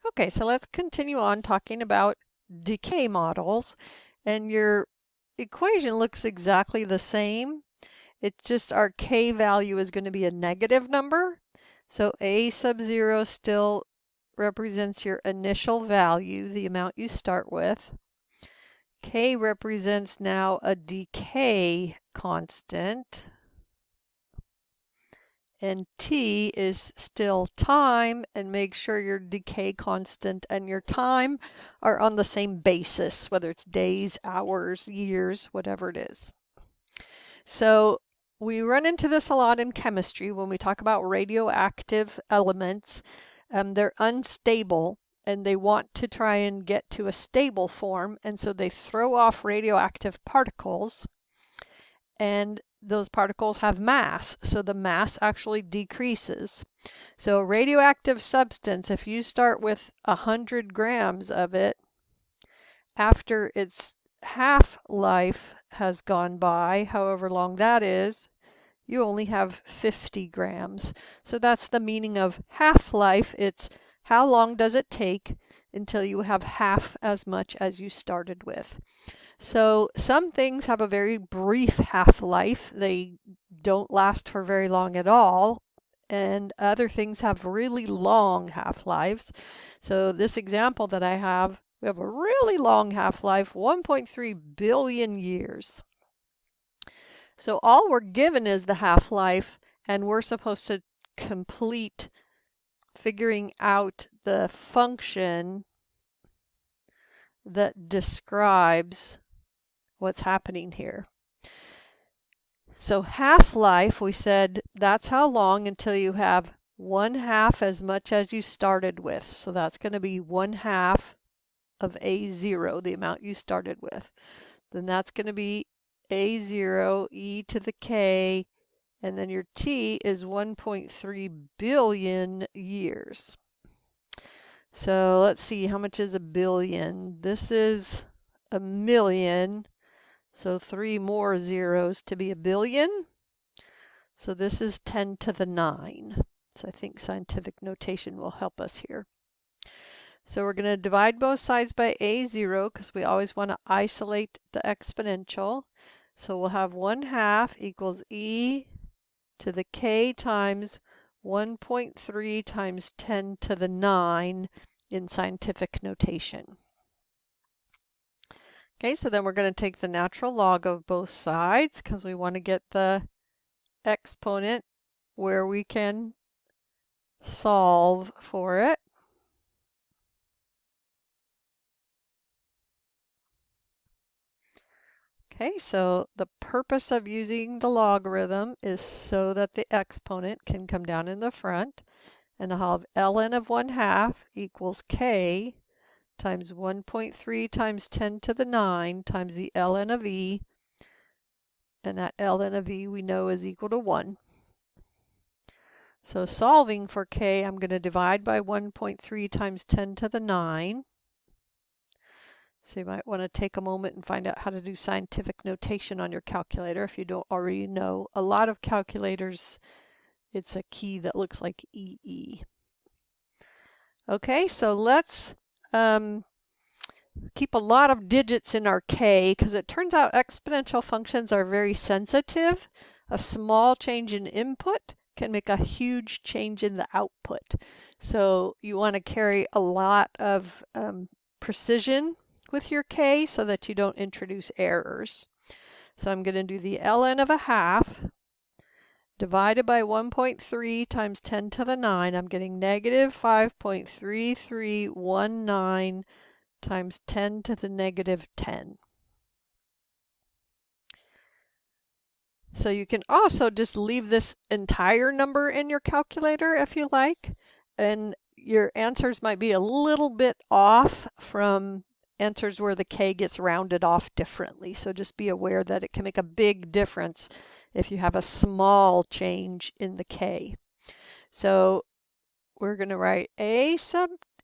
Okay, so let's continue on talking about decay models. And your equation looks exactly the same. It's just our k value is going to be a negative number. So a sub 0 still represents your initial value, the amount you start with. K represents now a decay constant. And t is still time, and make sure your decay constant and your time are on the same basis, whether it's days, hours, years, whatever it is. So we run into this a lot in chemistry when we talk about radioactive elements. They're unstable and they want to try and get to a stable form, and so they throw off radioactive particles, and those particles have mass, so the mass actually decreases. So a radioactive substance, if you start with 100 grams of it, after its half-life has gone by, however long that is, you only have 50 grams. So that's the meaning of half-life. It's how long does it take until you have half as much as you started with. So some things have a very brief half-life. They don't last for very long at all. And other things have really long half-lives. So this example that I have, we have a really long half-life, 1.3 billion years. So all we're given is the half-life, and we're supposed to complete figuring out the function that describes what's happening here. So half-life, we said that's how long until you have 1/2 as much as you started with. So that's going to be 1/2 of A0, the amount you started with. Then that's going to be A0 e to the k, and then your t is 1.3 billion years. So let's see, how much is a billion? This is a million. So 3 more zeros to be a billion. So this is 10 to the 9. So I think scientific notation will help us here. So we're going to divide both sides by A0 because we always want to isolate the exponential. So we'll have 1/2 equals e to the k times 1.3 times 10 to the 9 in scientific notation. Okay, so then we're going to take the natural log of both sides because we want to get the exponent where we can solve for it. Okay, so the purpose of using the logarithm is so that the exponent can come down in the front, and I'll have ln of 1/2 equals k times 1.3 times 10 to the 9 times the ln of e, and that ln of e we know is equal to 1. So solving for k, I'm going to divide by 1.3 times 10 to the 9. So you might want to take a moment and find out how to do scientific notation on your calculator if you don't already know. A lot of calculators, it's a key that looks like EE. Okay, so let's keep a lot of digits in our k because it turns out exponential functions are very sensitive. A small change in input can make a huge change in the output. So you want to carry a lot of precision with your k so that you don't introduce errors. So I'm going to do the ln of 1/2 divided by 1.3 times 10 to the 9. I'm getting negative 5.3319 times 10 to the negative 10. So you can also just leave this entire number in your calculator if you like, and your answers might be a little bit off from answers where the k gets rounded off differently. So just be aware that it can make a big difference if you have a small change in the k. So we're going to write a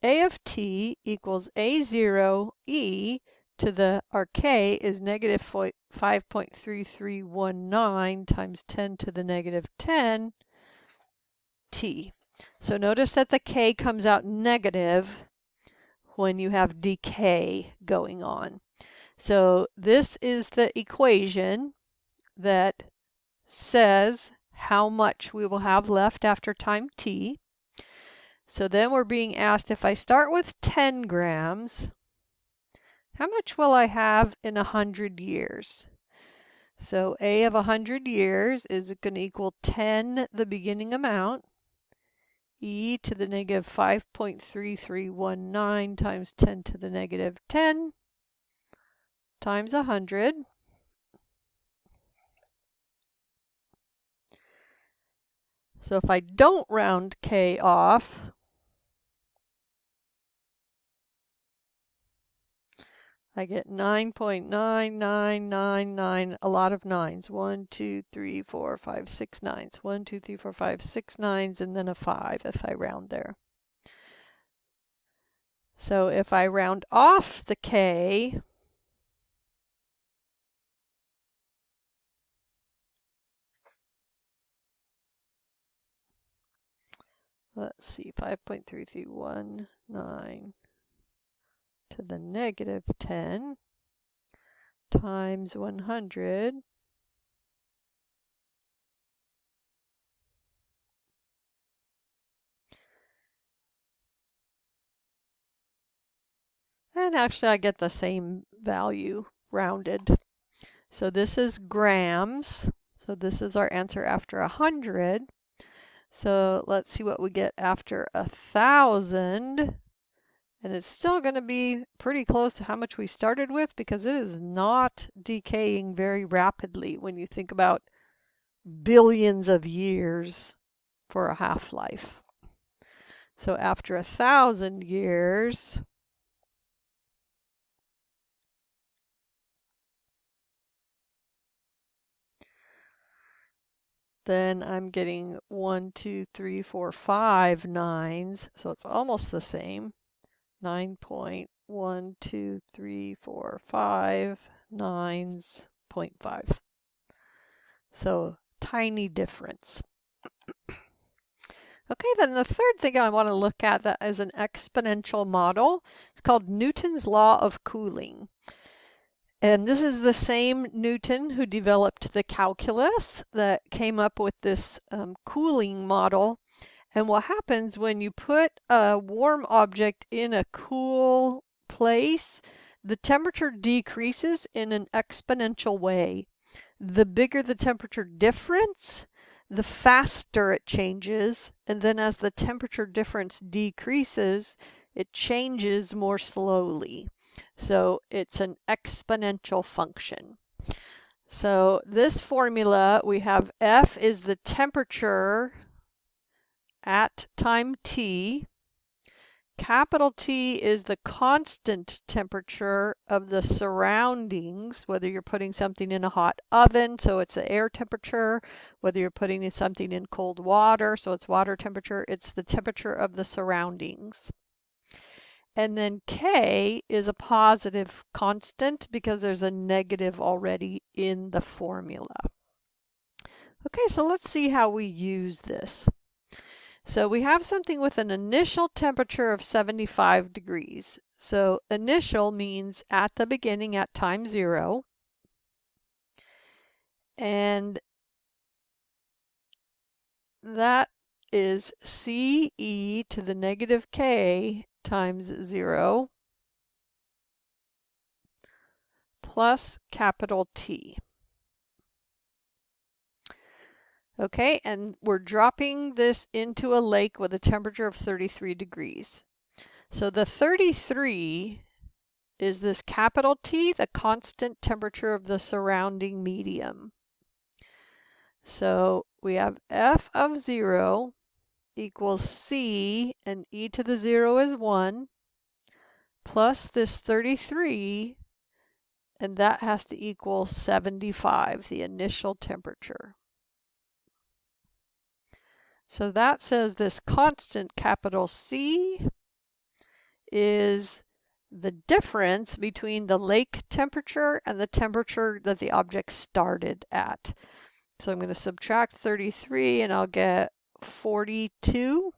of t equals A0 e to the, our k is negative 5.3319 times 10 to the negative 10 t. So notice that the k comes out negative, when you have decay going on. So this is the equation that says how much we will have left after time t. So then we're being asked, if I start with 10 grams, how much will I have in 100 years? So A of 100 years is going to equal 10, the beginning amount, e to the negative 5.3319 times 10 to the negative 10 times 100. So if I don't round k off, I get 9.9999, a lot of nines. 1, 2, 3, 4, 5, 6 nines. 1, 2, 3, 4, 5, 6 nines, and then a 5 if I round there. So if I round off the k, let's see, 5.3319 to the negative 10 times 100. And actually I get the same value rounded. So this is grams. So this is our answer after 100. So let's see what we get after 1,000. And it's still going to be pretty close to how much we started with, because it is not decaying very rapidly when you think about billions of years for a half-life. So after 1,000 years, then I'm getting 1, 2, 3, 4, 5 nines. So it's almost the same. 9.123459s, 0.5. So tiny difference. Okay, then the third thing I want to look at that is an exponential model. It's called Newton's law of cooling. And this is the same Newton who developed the calculus that came up with this cooling model. And what happens when you put a warm object in a cool place, the temperature decreases in an exponential way. The bigger the temperature difference, the faster it changes, and then as the temperature difference decreases, it changes more slowly. So it's an exponential function. So this formula, we have F is the temperature at time t. Capital T is the constant temperature of the surroundings, whether you're putting something in a hot oven, so it's the air temperature, whether you're putting something in cold water, so it's water temperature, it's the temperature of the surroundings. And then K is a positive constant because there's a negative already in the formula. Okay, so let's see how we use this. So we have something with an initial temperature of 75 degrees. So initial means at the beginning at time 0. And that is CE to the negative K times 0 plus capital T. Okay, and we're dropping this into a lake with a temperature of 33 degrees. So the 33 is this capital T, the constant temperature of the surrounding medium. So we have F of 0 equals C, and e to the 0 is 1, plus this 33, and that has to equal 75, the initial temperature. So that says this constant capital C is the difference between the lake temperature and the temperature that the object started at. So I'm going to subtract 33 and I'll get 42.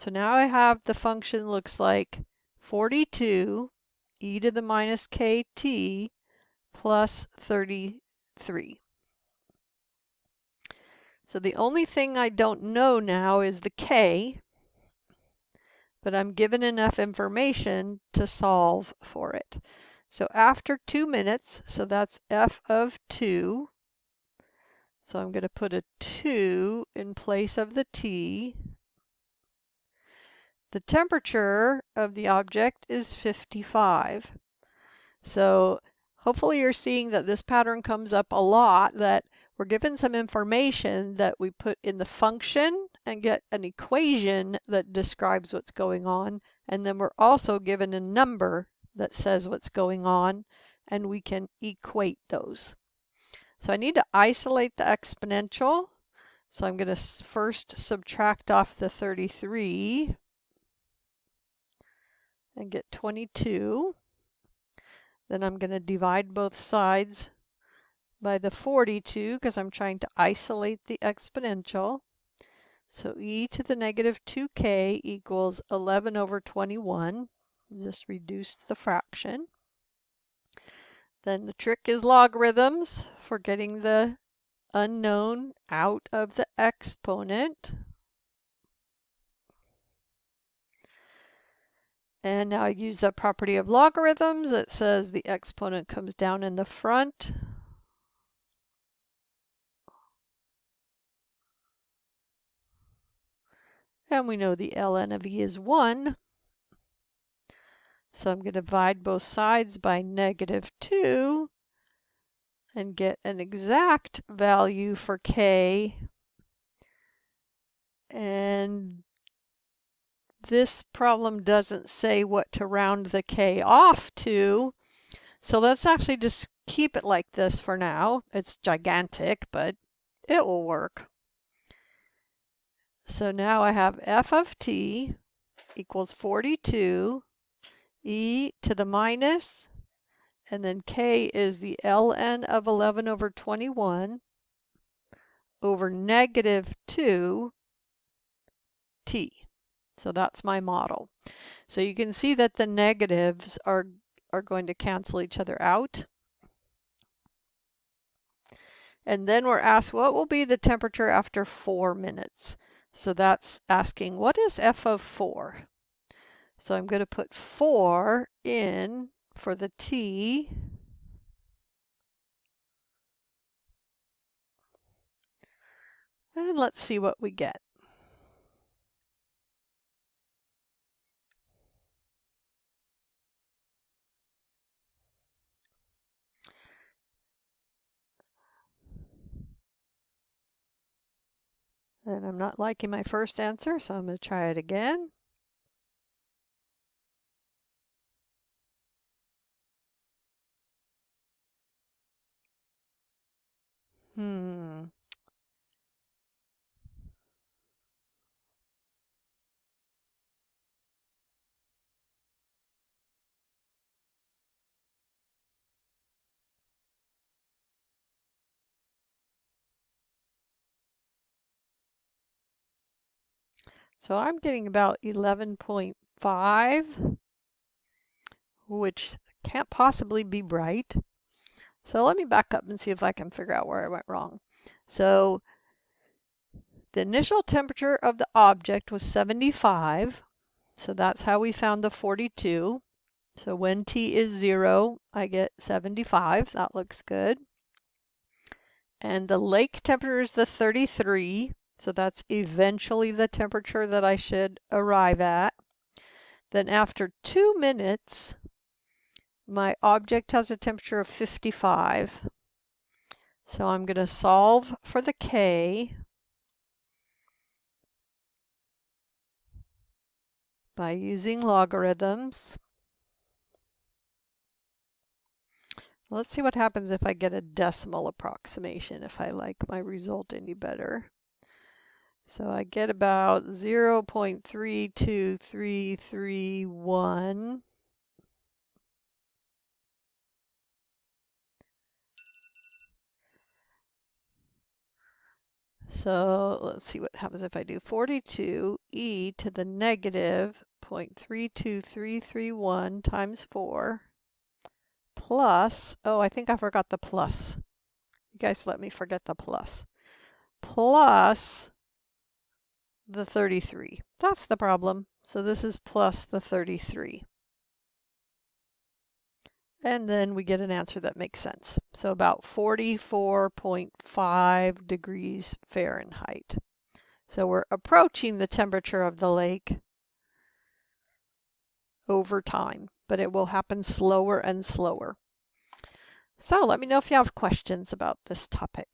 So now I have the function looks like 42 e to the minus kt plus 33. So the only thing I don't know now is the k, but I'm given enough information to solve for it. So after 2 minutes, so that's f of 2, so I'm going to put a 2 in place of the t. The temperature of the object is 55. So hopefully you're seeing that this pattern comes up a lot, that we're given some information that we put in the function and get an equation that describes what's going on. And then we're also given a number that says what's going on, and we can equate those. So I need to isolate the exponential. So I'm going to first subtract off the 33 and get 22. Then I'm going to divide both sides by the 42 because I'm trying to isolate the exponential. So e to the negative 2k equals 11 over 21. Just reduce the fraction. Then the trick is logarithms for getting the unknown out of the exponent. And now I use the property of logarithms that says the exponent comes down in the front. And we know the ln of e is 1. So I'm going to divide both sides by negative 2 and get an exact value for k. And this problem doesn't say what to round the k off to. So let's actually just keep it like this for now. It's gigantic, but it will work. So now I have f of t equals 42 e to the minus, and then k is the ln of 11 over 21 over negative 2 t. So that's my model. So you can see that the negatives are going to cancel each other out. And then we're asked what will be the temperature after 4 minutes. So that's asking what is f of 4? So I'm going to put 4 in for the t. And let's see what we get. And I'm not liking my first answer, so I'm going to try it again. So I'm getting about 11.5, which can't possibly be right. So let me back up and see if I can figure out where I went wrong. So the initial temperature of the object was 75. So that's how we found the 42. So when t is 0, I get 75. That looks good. And the lake temperature is the 33. So that's eventually the temperature that I should arrive at. Then after 2 minutes, my object has a temperature of 55. So I'm going to solve for the k by using logarithms. Let's see what happens if I get a decimal approximation, if I like my result any better. So I get about 0.32331. So let's see what happens if I do 42e to the negative 0.32331 times 4 plus, oh, I think I forgot the plus. You guys let me forget the plus. Plus the 33. That's the problem. So this is plus the 33. And then we get an answer that makes sense. So about 44.5 degrees Fahrenheit. So we're approaching the temperature of the lake over time, but it will happen slower and slower. So let me know if you have questions about this topic.